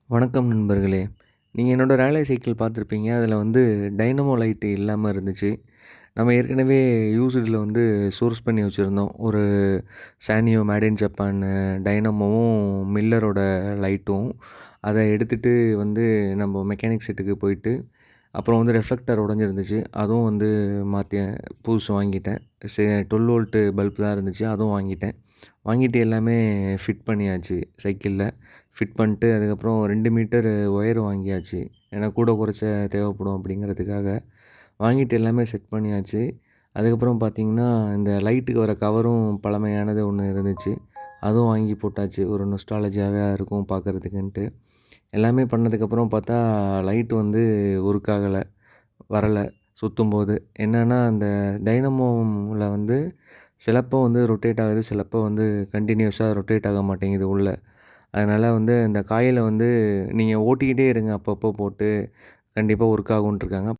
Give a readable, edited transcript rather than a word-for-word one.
வணக்கம் நண்பர்களே! நீங்க என்னோட ராலே சைக்கிள் பார்த்துருப்பீங்க. அதில வந்து டைனமோ லைட் இல்லாம இருந்துச்சு. நம்ம ஏற்கனவே யூசுடுல வந்து சோர்ஸ் பண்ணி வச்சிருந்தோம். ஒரு சானியோ மேட் இன் ஜப்பான் டைனமோவும், மில்லரோட லைட்டும். அத எடுத்துட்டு வந்து நம்ம மெக்கானிக் செட்டுக்கு போயிட்டு, அப்புறம் வந்து ரெஃப்ளெக்டர் உடைஞ்சிருந்துச்சு. அதுவும் வந்து மாத்தி புதுசு வாங்கிட்டேன். 12 வோல்ட் பல்ப் தான் இருந்துச்சு. அதுவும் வாங்கிட்டேன். வாங்கிட்டு எல்லாமே ஃபிட் பண்ணியாச்சு சைக்கிள்ல. ஃபிட் பண்ணிட்டு அதுக்கப்புறம் 2 மீட்டர் ஒயர் வாங்கியாச்சு. ஏன்னா கூட குறைச்ச தேவைப்படும் அப்படிங்கிறதுக்காக. வாங்கிட்டு எல்லாமே செட் பண்ணியாச்சு. அதுக்கப்புறம் பார்த்தீங்கன்னா, இந்த லைட்டுக்கு வர கவரும் பழமையானது ஒண்ணு இருந்துச்சு. அதுவும் வாங்கி போட்டாச்சு. ஒரு நொஸ்டாலஜியாவா இருக்கும் பார்க்கறதுக்குன்ட்டு. எல்லாமே பண்ணதுக்கப்புறம் பார்த்தா, லைட் வந்து ஒர்க் ஆகல. வரல சுத்தும்போது. என்னன்னா, அந்த டைனமோல வந்து சிலப்போ வந்து ரொட்டேட் ஆகுது, சிலப்போ வந்து கன்டினியூஸா ரொட்டேட் ஆக மாட்டேங்குது உள்ள. அதனால வந்து இந்த காயில வந்து நீங்க ஓட்டிக்கிட்டே இருங்க அப்பப்போ போட்டு, கண்டிப்பா ஒர்க் ஆகுன்ருக்காங்க.